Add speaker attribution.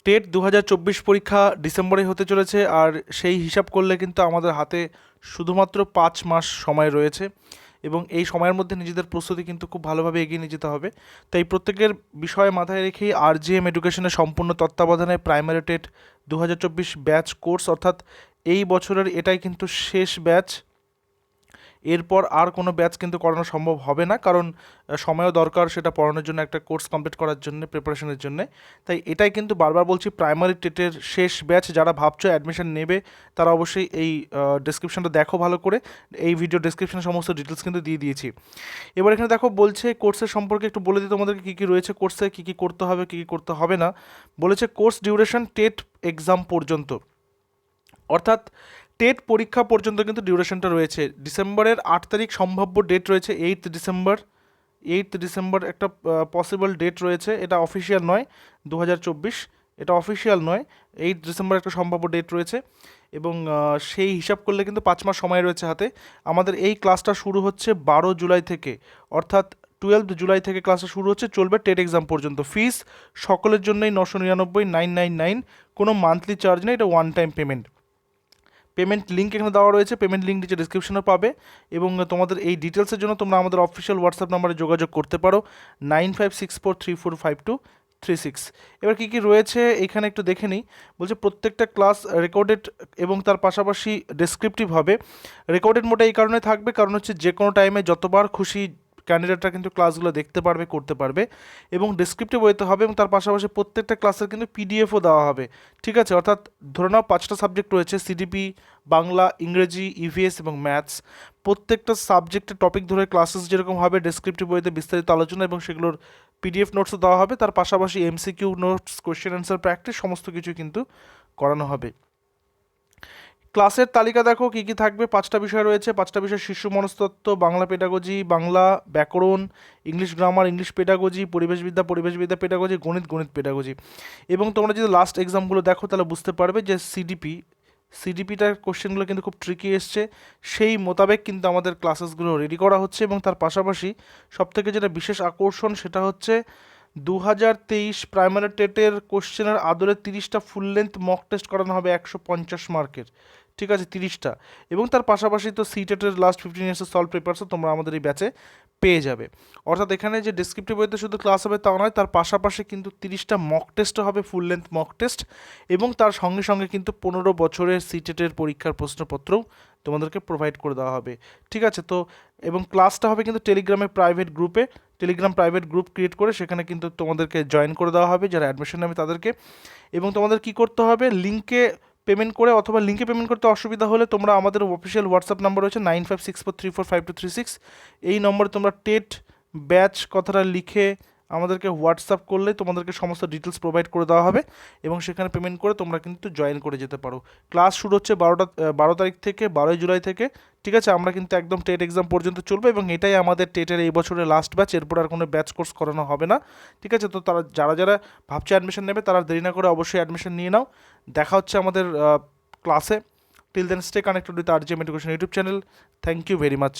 Speaker 1: TET 2024 পরীক্ষা ডিসেম্বরে হতে চলেছে, আর সেই হিসাব করলে কিন্তু আমাদের হাতে শুধুমাত্র 5 মাস সময় রয়েছে এবং এই সময়ের মধ্যে নিজেদের প্রস্তুতি কিন্তু খুব ভালোভাবে এগিয়ে নিয়ে যেতে হবে। তাই প্রত্যেকের বিষয় মাথায় রেখেই আরজিএম এডুকেশনের সম্পূর্ণ তত্ত্বাবধানে প্রাইমারি টেট 2024 ব্যাচ কোর্স, অর্থাৎ এই বছরের এটাই কিন্তু শেষ ব্যাচ। এরপর আর কোনো ব্যাচ কিন্তু করানো সম্ভব হবে না, কারণ সময়ও দরকার সেটা পড়ানোর জন্য, একটা কোর্স কমপ্লিট করার জন্য, প্রিপারেশনের জন্য। তাই এটাই কিন্তু বারবার বলছি, প্রাইমারি টেটের শেষ ব্যাচ। যারা ভাবছো অ্যাডমিশন নেবে তারা অবশ্যই এই ডেসক্রিপশনটা দেখো ভালো করে। এই ভিডিও ডেসক্রিপশনে সমস্ত ডিটেলস কিন্তু দিয়ে দিয়েছি। এবার এখানে দেখো বলছে কোর্সের সম্পর্কে একটু বলে দিই তোমাদেরকে, কী কী রয়েছে কোর্সে, কী কী করতে হবে, কী কী করতে হবে না। বলেছে কোর্স ডিউরেশন টেট এক্সাম পর্যন্ত, অর্থাৎ টেট পরীক্ষা পর্যন্ত কিন্তু ডিউরেশনটা রয়েছে। ডিসেম্বরের 8 তারিখ সম্ভাব্য ডেট রয়েছে, 8 ডিসেম্বর একটা পসিবল ডেট রয়েছে। এটা অফিসিয়াল নয় 2024, এটা অফিসিয়াল নয়। 8 ডিসেম্বর একটা সম্ভাব্য ডেট রয়েছে এবং সেই হিসাব করলে কিন্তু 5 মাস সময় রয়েছে হাতে। আমাদের এই ক্লাসটা শুরু হচ্ছে 12 জুলাই থেকে, অর্থাৎ 12 জুলাই থেকে ক্লাসটা শুরু হচ্ছে, চলবে টেট এক্সাম পর্যন্ত। ফিস সকলের জন্যই 999, 999, কোনো মান্থলি চার্জ নেই, এটা one time payment. Payment link এখানে দেওয়া রয়েছে, পেমেন্ট লিঙ্ক নিচে ডিসক্রিপশনে পাবে। এবং তোমাদের এই ডিটেলসের জন্য তোমরা আমাদের অফিসিয়াল হোয়াটসঅ্যাপ নাম্বারে যোগাযোগ করতে পারো, 9564345236। এবার কী কী রয়েছে এখানে একটু দেখে নিই। বলছে প্রত্যেকটা ক্লাস রেকর্ডেড এবং তার পাশাপাশি ডেসক্রিপটিভ হবে। রেকর্ডেড মোডে এই কারণে থাকবে, কারণ হচ্ছে যে কোনো টাইমে যতবার খুশি ক্যান্ডিডেটরা কিন্তু ক্লাসগুলো দেখতে পারবে, করতে পারবে। এবং ডেসক্রিপটিভ ওয়েতে হবে, এবং তার পাশাপাশি প্রত্যেকটা ক্লাসের কিন্তু পিডিএফও দেওয়া হবে। ঠিক আছে, অর্থাৎ ধরে নাও 5টা সাবজেক্ট রয়েছে, সিডিপি, বাংলা, ইংরেজি, ইভিএস এবং ম্যাথস। প্রত্যেকটা সাবজেক্টের টপিক ধরে ক্লাসেস যেরকম হবে, ডেসক্রিপটিভ ওয়েতে বিস্তারিত আলোচনা এবং সেগুলোর পিডিএফ নোটসও দেওয়া হবে। তার পাশাপাশি MCQ notes, question answer practice সমস্ত কিছু কিন্তু করানো হবে। ক্লাসের তালিকা দেখো কী কী থাকবে। 5টা বিষয় রয়েছে, 5টা বিষয়: শিশু মনস্তত্ত্ব, বাংলা পেডাগজি, বাংলা ব্যাকরণ, ইংলিশ গ্রামার, ইংলিশ পেডাগজি, পরিবেশবিদ্যা পেডাগজি, গণিত পেডাগজি। এবং তোমরা যদি লাস্ট এক্সামগুলো দেখো তাহলে বুঝতে পারবে যে সিডিপিটার কোশ্চেনগুলো কিন্তু খুব ট্রিকি এসছে। সেই মোতাবেক কিন্তু আমাদের ক্লাসেসগুলো রেডি করা হচ্ছে। এবং তার পাশাপাশি সবথেকে যেটা বিশেষ আকর্ষণ সেটা হচ্ছে 2023 প্রাইমারি টেটের কোশ্চেনের আদলে 30টা ফুল লেন্থ মক টেস্ট করানো হবে 150 মার্কের। ঠিক আছে, 30টা। এবং তার পাশাপাশি তো সিটেটের লাস্ট 15 ইয়ার্সের সলভ পেপারসও তোমরা আমাদের এই ব্যাচে পেয়ে যাবে। অর্থাৎ এখানে যে ডেসক্রিপটিভ ওয়েতে শুধু ক্লাস হবে তা নয়, তার পাশাপাশি কিন্তু 30টা মক টেস্টও হবে, ফুল লেন্থ মক টেস্ট। এবং তার সঙ্গে সঙ্গে কিন্তু 15 বছরের সিটেটের পরীক্ষার প্রশ্নপত্রও তোমাদেরকে প্রোভাইড করে দেওয়া হবে। ঠিক আছে, তো এবং ক্লাসটা হবে কিন্তু টেলিগ্রাম প্রাইভেট গ্রুপ ক্রিয়েট করে সেখানে কিন্তু তোমাদেরকে জয়েন করে দেওয়া হবে যারা অ্যাডমিশন নেবে তাদেরকে। এবং তোমাদের কি করতে হবে, লিঙ্কে পেমেন্ট করে, অথবা লিঙ্কে পেমেন্ট করতে অসুবিধা হলে তোমরা আমাদের অফিসিয়াল হোয়াটসঅ্যাপ নাম্বার রয়েছে 9564345236, এই নম্বরে তোমরা টেট ব্যাচ কথাটা লিখে আমাদেরকে হোয়াটসঅ্যাপ করলে তোমাদেরকে সমস্ত ডিটেলস প্রোভাইড করে দেওয়া হবে এবং সেখানে পেমেন্ট করে তোমরা কিন্তু জয়েন করে যেতে পারো। ক্লাস শুরু হচ্ছে 12 তারিখ থেকে, 12 জুলাই থেকে। ঠিক আছে, আমরা কিন্তু একদম টেট এক্সাম পর্যন্ত চলবে এবং এটাই আমাদের টেটের এই বছরের লাস্ট ব্যাচ। এরপর আর কোনো ব্যাচ কোর্স করানো হবে না। ঠিক আছে, তো তারা যারা ভাবছে অ্যাডমিশন নেবে তারা দেরি না করে অবশ্যই অ্যাডমিশন নিয়ে নাও। দেখা হচ্ছে আমাদের ক্লাসে। Till then stay connected with RGM education YouTube channel. Thank you very much.